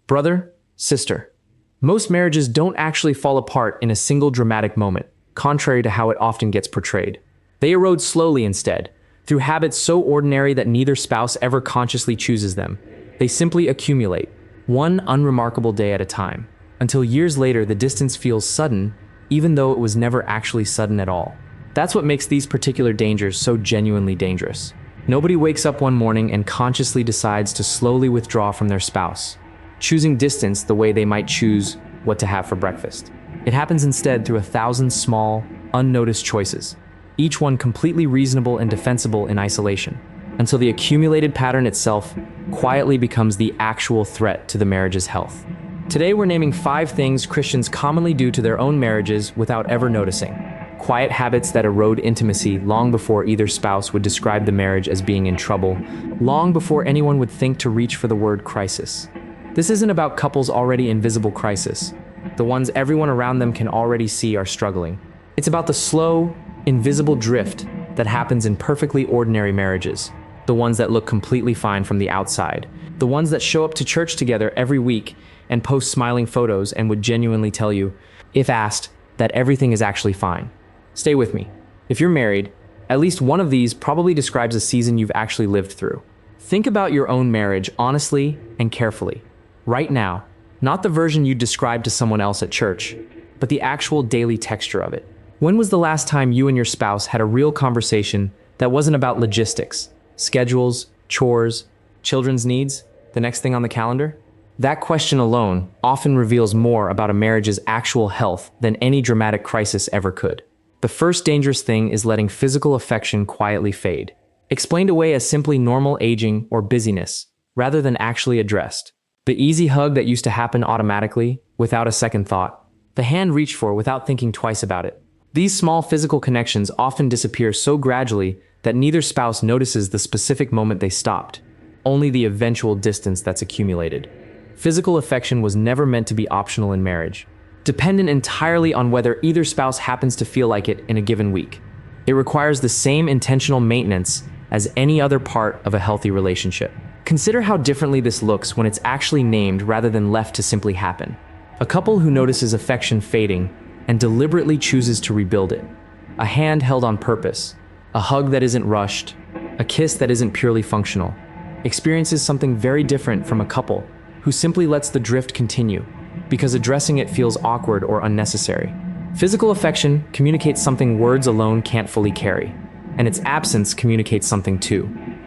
Brother, sister, most marriages don't actually fall apart in a single dramatic moment, contrary to how it often gets portrayed. They erode slowly instead, through habits so ordinary that neither spouse ever consciously chooses them. They simply accumulate, one unremarkable day at a time, until years later the distance feels sudden, even though it was never actually sudden at all. That's what makes these particular dangers so genuinely dangerous. Nobody wakes up one morning and consciously decides to slowly withdraw from their spouse, choosing distance the way they might choose what to have for breakfast. It happens instead through 1,000 small, unnoticed choices, each one completely reasonable and defensible in isolation, until the accumulated pattern itself quietly becomes the actual threat to the marriage's health. Today we're naming 5 things Christians commonly do to their own marriages without ever noticing. Quiet habits that erode intimacy long before either spouse would describe the marriage as being in trouble, long before anyone would think to reach for the word crisis. This isn't about couples already in visible crisis, the ones everyone around them can already see are struggling. It's about the slow, invisible drift that happens in perfectly ordinary marriages, the ones that look completely fine from the outside, the ones that show up to church together every week and post smiling photos and would genuinely tell you, if asked, that everything is actually fine. Stay with me. If you're married, at least one of these probably describes a season you've actually lived through. Think about your own marriage honestly and carefully. Right now, not the version you'd describe to someone else at church, but the actual daily texture of it. When was the last time you and your spouse had a real conversation that wasn't about logistics, schedules, chores, children's needs, the next thing on the calendar? That question alone often reveals more about a marriage's actual health than any dramatic crisis ever could. The first dangerous thing is letting physical affection quietly fade, explained away as simply normal aging or busyness, rather than actually addressed. The easy hug that used to happen automatically, without a second thought. The hand reached for without thinking twice about it. These small physical connections often disappear so gradually that neither spouse notices the specific moment they stopped, only the eventual distance that's accumulated. Physical affection was never meant to be optional in marriage, dependent entirely on whether either spouse happens to feel like it in a given week. It requires the same intentional maintenance as any other part of a healthy relationship. Consider how differently this looks when it's actually named rather than left to simply happen. A couple who notices affection fading and deliberately chooses to rebuild it. A hand held on purpose, a hug that isn't rushed, a kiss that isn't purely functional, experiences something very different from a couple who simply lets the drift continue because addressing it feels awkward or unnecessary. Physical affection communicates something words alone can't fully carry, and its absence communicates something too,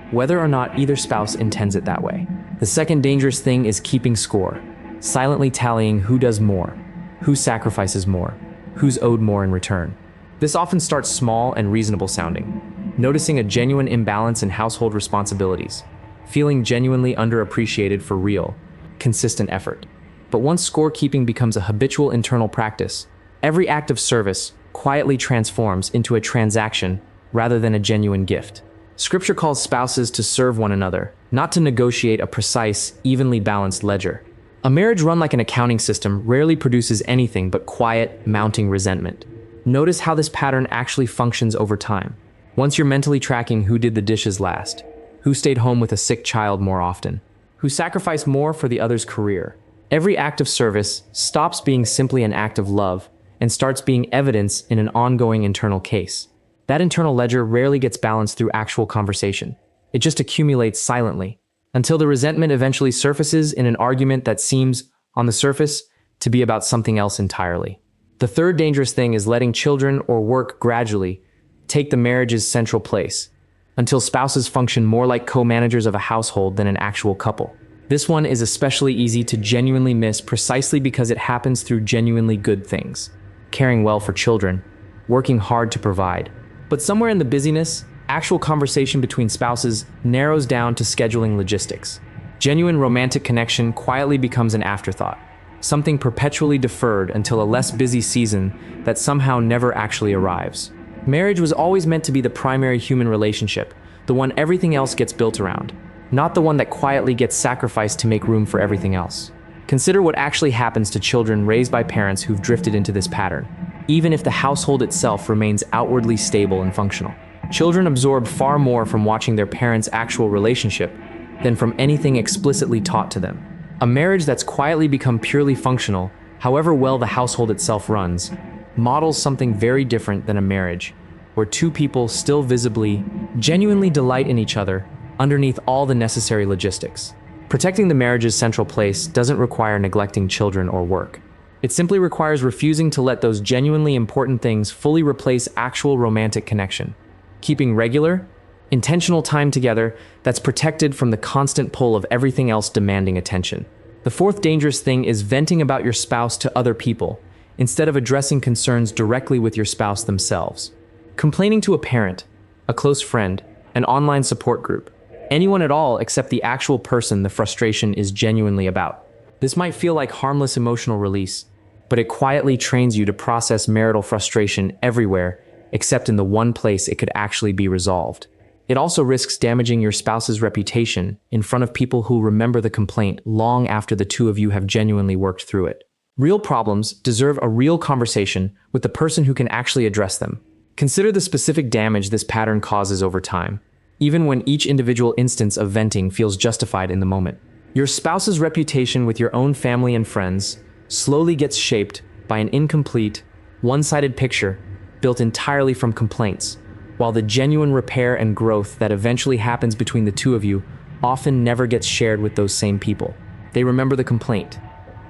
whether or not either spouse intends it that way. The second dangerous thing is keeping score, silently tallying who does more, who sacrifices more, who's owed more in return. This often starts small and reasonable sounding, noticing a genuine imbalance in household responsibilities, feeling genuinely underappreciated for real, consistent effort. But once scorekeeping becomes a habitual internal practice, every act of service quietly transforms into a transaction rather than a genuine gift. Scripture calls spouses to serve one another, not to negotiate a precise, evenly balanced ledger. A marriage run like an accounting system rarely produces anything but quiet, mounting resentment. Notice how this pattern actually functions over time. Once you're mentally tracking who did the dishes last, who stayed home with a sick child more often, who sacrificed more for the other's career, every act of service stops being simply an act of love and starts being evidence in an ongoing internal case. That internal ledger rarely gets balanced through actual conversation. It just accumulates silently, until the resentment eventually surfaces in an argument that seems, on the surface, to be about something else entirely. The third dangerous thing is letting children or work gradually take the marriage's central place, until spouses function more like co-managers of a household than an actual couple. This one is especially easy to genuinely miss precisely because it happens through genuinely good things. Caring well for children, working hard to provide. But somewhere in the busyness, actual conversation between spouses narrows down to scheduling logistics. Genuine romantic connection quietly becomes an afterthought, something perpetually deferred until a less busy season that somehow never actually arrives. Marriage was always meant to be the primary human relationship, the one everything else gets built around, not the one that quietly gets sacrificed to make room for everything else. Consider what actually happens to children raised by parents who've drifted into this pattern, even if the household itself remains outwardly stable and functional. Children absorb far more from watching their parents' actual relationship than from anything explicitly taught to them. A marriage that's quietly become purely functional, however well the household itself runs, models something very different than a marriage, where two people still visibly, genuinely delight in each other underneath all the necessary logistics. Protecting the marriage's central place doesn't require neglecting children or work. It simply requires refusing to let those genuinely important things fully replace actual romantic connection. Keeping regular, intentional time together that's protected from the constant pull of everything else demanding attention. The fourth dangerous thing is venting about your spouse to other people, instead of addressing concerns directly with your spouse themselves. Complaining to a parent, a close friend, an online support group, anyone at all except the actual person the frustration is genuinely about. This might feel like harmless emotional release, but it quietly trains you to process marital frustration everywhere except in the one place it could actually be resolved. It also risks damaging your spouse's reputation in front of people who remember the complaint long after the two of you have genuinely worked through it. Real problems deserve a real conversation with the person who can actually address them. Consider the specific damage this pattern causes over time, even when each individual instance of venting feels justified in the moment. Your spouse's reputation with your own family and friends slowly gets shaped by an incomplete, one-sided picture built entirely from complaints, while the genuine repair and growth that eventually happens between the two of you often never gets shared with those same people. They remember the complaint.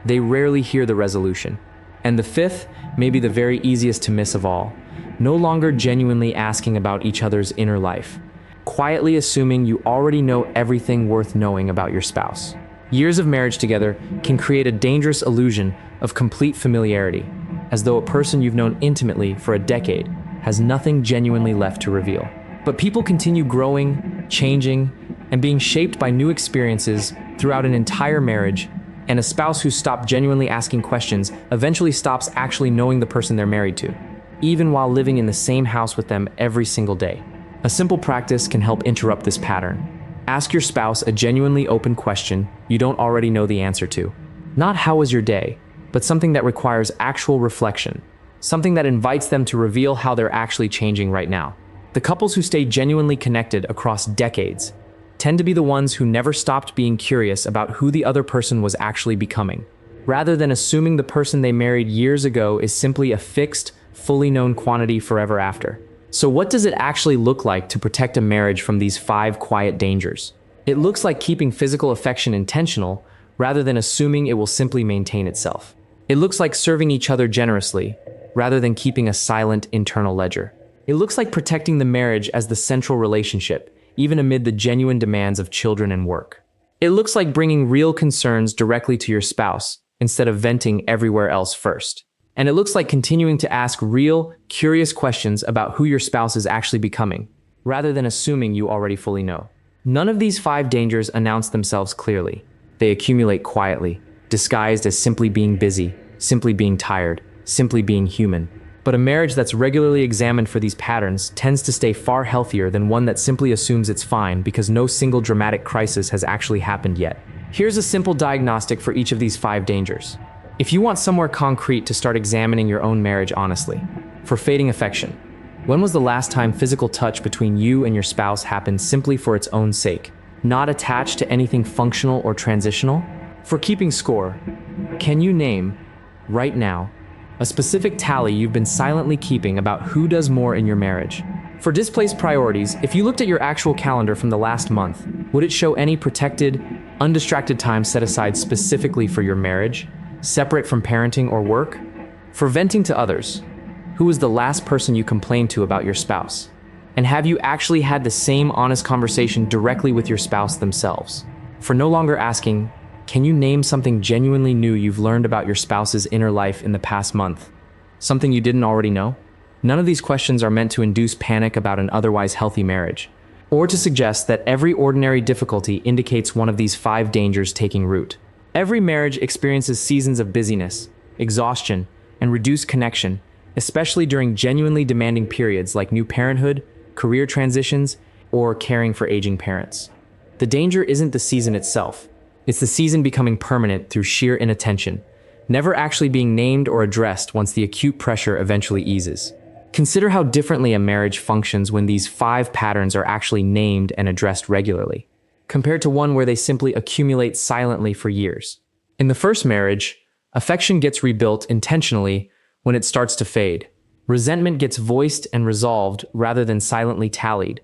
They rarely hear the resolution. And the fifth, maybe the very easiest to miss of all, no longer genuinely asking about each other's inner life, quietly assuming you already know everything worth knowing about your spouse. Years of marriage together can create a dangerous illusion of complete familiarity, as though a person you've known intimately for a decade has nothing genuinely left to reveal. But people continue growing, changing, and being shaped by new experiences throughout an entire marriage, and a spouse who stopped genuinely asking questions eventually stops actually knowing the person they're married to, even while living in the same house with them every single day. A simple practice can help interrupt this pattern. Ask your spouse a genuinely open question you don't already know the answer to. Not "how was your day?" but something that requires actual reflection, something that invites them to reveal how they're actually changing right now. The couples who stay genuinely connected across decades tend to be the ones who never stopped being curious about who the other person was actually becoming, rather than assuming the person they married years ago is simply a fixed, fully known quantity forever after. So what does it actually look like to protect a marriage from these 5 quiet dangers? It looks like keeping physical affection intentional rather than assuming it will simply maintain itself. It looks like serving each other generously rather than keeping a silent internal ledger. It looks like protecting the marriage as the central relationship, even amid the genuine demands of children and work. It looks like bringing real concerns directly to your spouse instead of venting everywhere else first. And it looks like continuing to ask real, curious questions about who your spouse is actually becoming, rather than assuming you already fully know. None of these 5 dangers announce themselves clearly. They accumulate quietly, disguised as simply being busy, simply being tired, simply being human. But a marriage that's regularly examined for these patterns tends to stay far healthier than one that simply assumes it's fine because no single dramatic crisis has actually happened yet. Here's a simple diagnostic for each of these 5 dangers. If you want somewhere concrete to start examining your own marriage honestly, for fading affection, when was the last time physical touch between you and your spouse happened simply for its own sake, not attached to anything functional or transitional? For keeping score, can you name, right now, a specific tally you've been silently keeping about who does more in your marriage? For displaced priorities, if you looked at your actual calendar from the last month, would it show any protected, undistracted time set aside specifically for your marriage, separate from parenting or work? For venting to others, who was the last person you complained to about your spouse? And have you actually had the same honest conversation directly with your spouse themselves? For no longer asking, can you name something genuinely new you've learned about your spouse's inner life in the past month? Something you didn't already know? None of these questions are meant to induce panic about an otherwise healthy marriage, or to suggest that every ordinary difficulty indicates one of these 5 dangers taking root. Every marriage experiences seasons of busyness, exhaustion, and reduced connection, especially during genuinely demanding periods like new parenthood, career transitions, or caring for aging parents. The danger isn't the season itself. It's the season becoming permanent through sheer inattention, never actually being named or addressed once the acute pressure eventually eases. Consider how differently a marriage functions when these 5 patterns are actually named and addressed regularly. compared to one where they simply accumulate silently for years. In the first marriage, affection gets rebuilt intentionally when it starts to fade. Resentment gets voiced and resolved rather than silently tallied.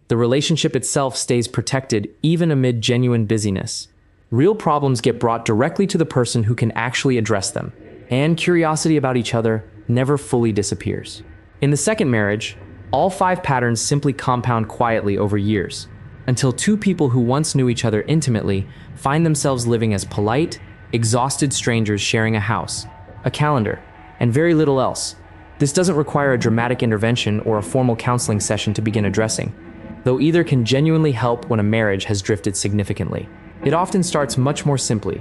The relationship itself stays protected even amid genuine busyness. Real problems get brought directly to the person who can actually address them, and curiosity about each other never fully disappears. In the second marriage, all 5 patterns simply compound quietly over years, until two people who once knew each other intimately find themselves living as polite, exhausted strangers sharing a house, a calendar, and very little else. This doesn't require a dramatic intervention or a formal counseling session to begin addressing, though either can genuinely help when a marriage has drifted significantly. It often starts much more simply.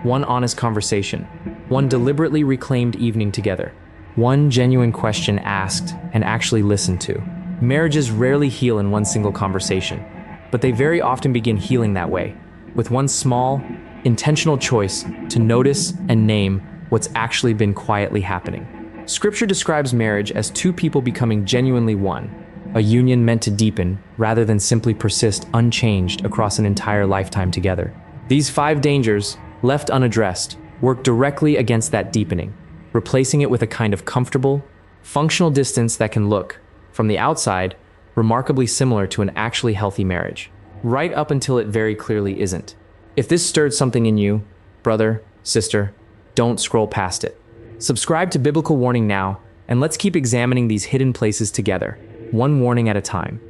One honest conversation, one deliberately reclaimed evening together, one genuine question asked and actually listened to. Marriages rarely heal in one single conversation, but they very often begin healing that way, with one small, intentional choice to notice and name what's actually been quietly happening. Scripture describes marriage as two people becoming genuinely one, a union meant to deepen rather than simply persist unchanged across an entire lifetime together. These 5 dangers, left unaddressed, work directly against that deepening, replacing it with a kind of comfortable, functional distance that can look, from the outside, remarkably similar to an actually healthy marriage, right up until it very clearly isn't. If this stirred something in you, brother, sister, don't scroll past it. Subscribe to Biblical Warning now, and let's keep examining these hidden places together, one warning at a time.